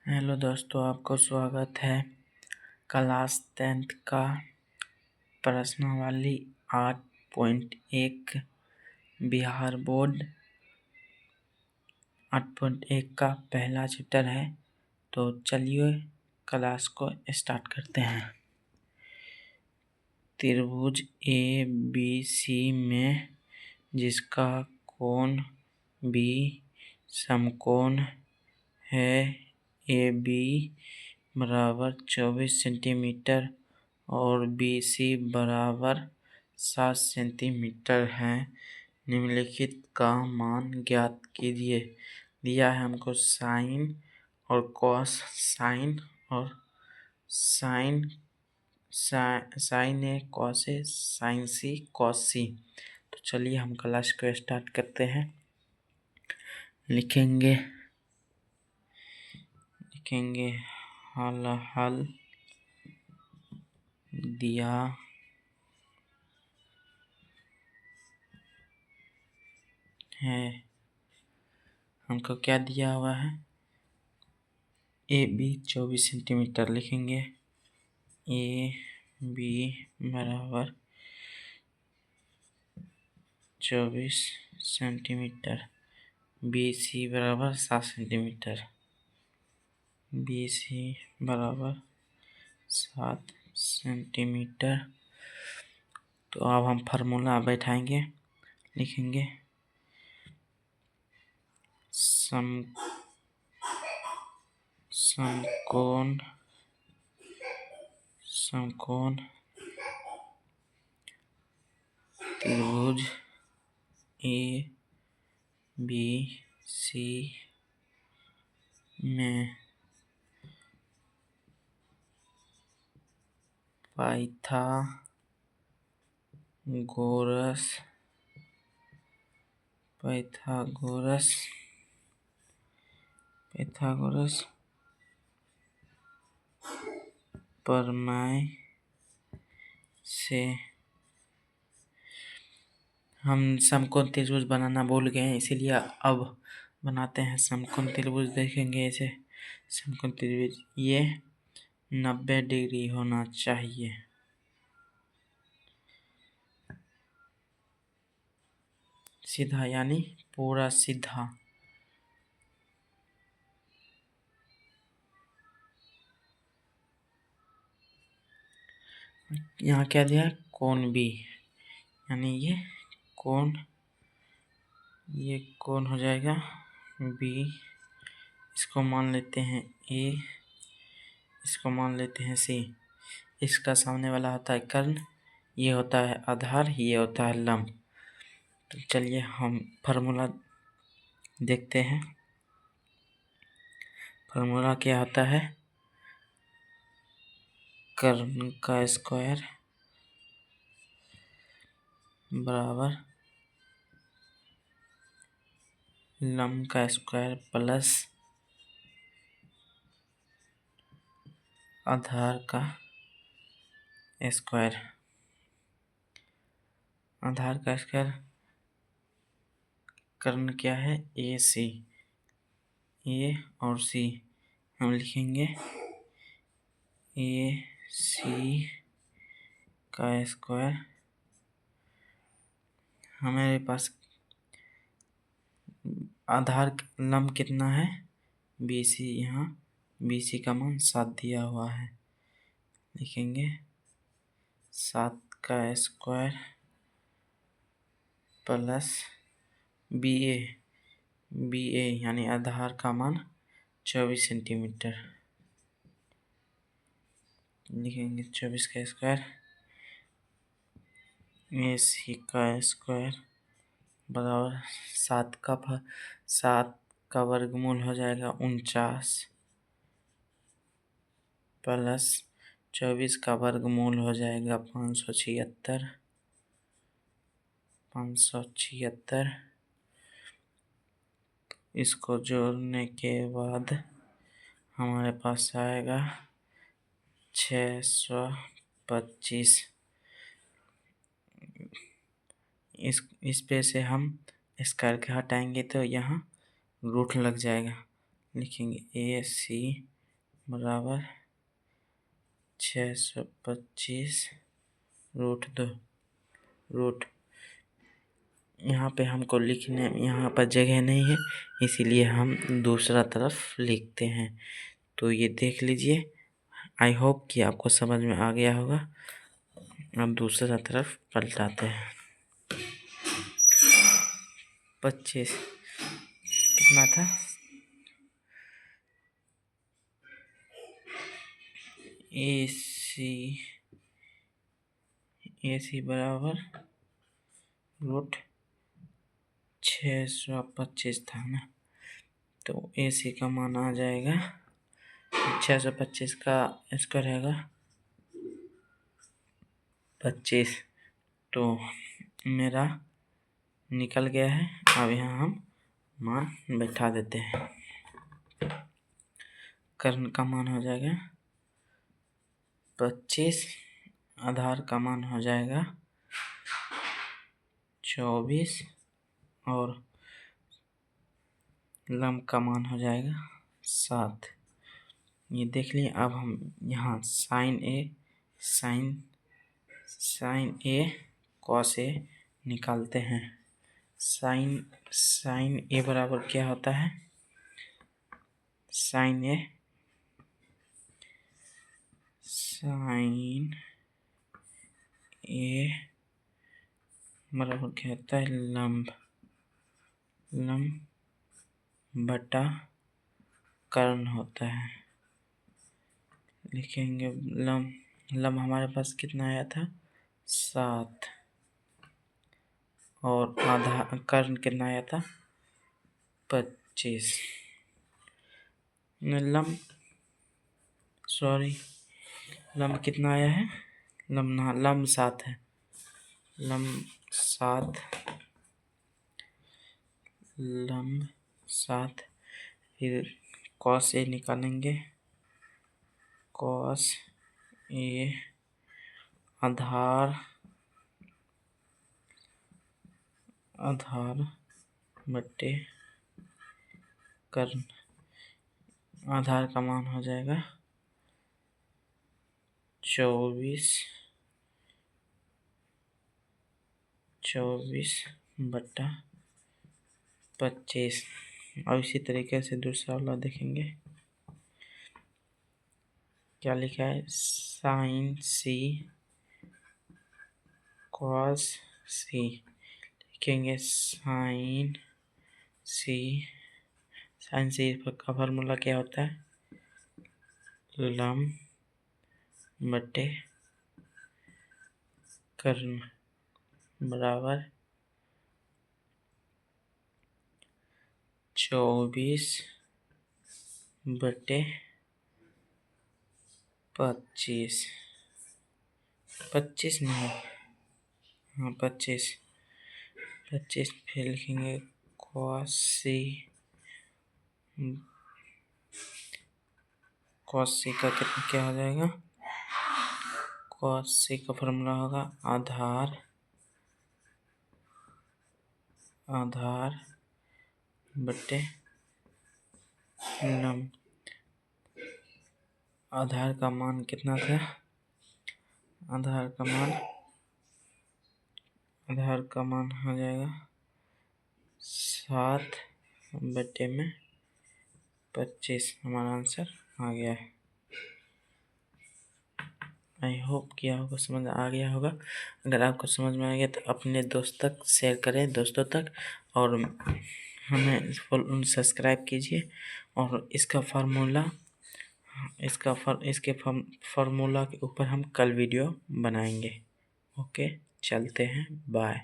Hello दोस्तों, आपको स्वागत है क्लास 10th का प्रश्नावली 8.1 बिहार बोर्ड 8.1 का पहला चैप्टर है। तो चलिए क्लास को स्टार्ट करते हैं। त्रिभुज ए बी सी में जिसका कोण बी समकोण है ए बी बराबर 24 सेंटीमीटर और बी सी बराबर 7 सेंटीमीटर है। निम्नलिखित का मान ज्ञात कीजिए। दिया है हमको साइन और कॉस, साइन और sign A cos A, sign C cos सी। तो चलिए हम क्लास को स्टार्ट करते हैं। लिखेंगे हल दिया है। हमको क्या दिया हुआ है? ए बी 24 सेंटीमीटर लिखेंगे। ए बी बराबर 24 सेंटीमीटर, बी सी बराबर 7 सेंटीमीटर, बी सी बराबर 7 सेंटीमीटर। तो अब हम फार्मूला बैठाएंगे। लिखेंगे समकोण त्रिभुज ए बी सी में पाइथागोरस प्रमेय से हम समकोण त्रिभुज बनाना भूल गए हैं, इसीलिए अब बनाते हैं समकोण त्रिभुज। देखेंगे ऐसे समकोण त्रिभुज ये 90 डिग्री होना चाहिए। सीधा यानी पूरा सीधा। यहाँ क्या दिया है? कोण बी, यानी ये कोण हो जाएगा बी। इसको मान लेते हैं ए, इसको मान लेते हैं सी। इसका सामने वाला होता है कर्ण, ये होता है आधार, ये होता है लंब। तो चलिए हम फार्मूला देखते हैं। फार्मूला क्या होता है? कर्ण का स्क्वायर बराबर लंब का स्क्वायर प्लस आधार का स्क्वायर। आधार का स्क्वायर कर्ण क्या है? ए सी, ए और सी। हम लिखेंगे ए सी का स्क्वायर। हमारे पास आधार लंब कितना है? B C. यहाँ बी सी का मान 7 दिया हुआ है। लिखेंगे 7 का स्क्वायर प्लस बी ए यानी आधार का मान 24 सेंटीमीटर। लिखेंगे 24 का स्क्वायर ए सी का स्क्वायर बराबर 7 का वर्गमूल हो जाएगा 49 प्लस 24 का वर्गमूल हो जाएगा 576। इसको जोड़ने के बाद हमारे पास आएगा 625। इस पे से हम स्क्वायर के हटाएंगे तो यहाँ रूट लग जाएगा। लिखेंगे ए सी बराबर 625 रूट 2 रूट। यहाँ पे हमको लिखने यहाँ पर जगह नहीं है, इसीलिए हम दूसरा तरफ लिखते हैं। तो ये देख लीजिए, आई होप कि आपको समझ में आ गया होगा। अब दूसरा तरफ पलटाते हैं। 25 कितना था? ए सी बराबर रूट 625 था ना, तो ए सी का मान आ जाएगा 625 का स्क्वायर रहेगा 25। तो मेरा निकल गया है। अब यहाँ हम मान बैठा देते हैं। कर्ण का मान हो जाएगा 25, आधार का मान हो जाएगा 24 और लंब का मान हो जाएगा 7। ये देख लिए। अब हम यहाँ साइन ए कॉस ए निकालते हैं। साइन ए बराबर क्या होता है? साइन ए बराबर क्या होता है? लंब बटा कर्ण होता है। लिखेंगे लंब हमारे पास कितना आया था? 7 और आधा कर्ण कितना आया था? 25। लंब कितना आया है? लंब 7 है। लंब 7 फिर कॉस ए निकालेंगे। कॉस ए आधार बटे कर्ण। आधार का मान हो जाएगा 24 बटा 25। और इसी तरीके से दूसरा वाला देखेंगे। क्या लिखा है? साइन सी कॉस सी। लिखेंगे साइन सी का फार्मूला क्या होता है? लंब बटे कर्ण बराबर 24 बटे 25। 25 नहीं, हाँ 25। फिर लिखेंगे कॉस सी का कितना क्या हो जाएगा? कॉस सी का फॉर्मूला होगा आधार बटे लंब। आधार का मान कितना था? आधार का मान हो जाएगा 7 बटे में 25। हमारा आंसर आ गया है। आई होप कि आपको समझ आ गया होगा। अगर आपको समझ में आ गया तो अपने दोस्त तक शेयर करें, दोस्तों तक, और हमें सब्सक्राइब कीजिए। और इसके फार्मूला के ऊपर हम कल वीडियो बनाएंगे। ओके, चलते हैं, बाय।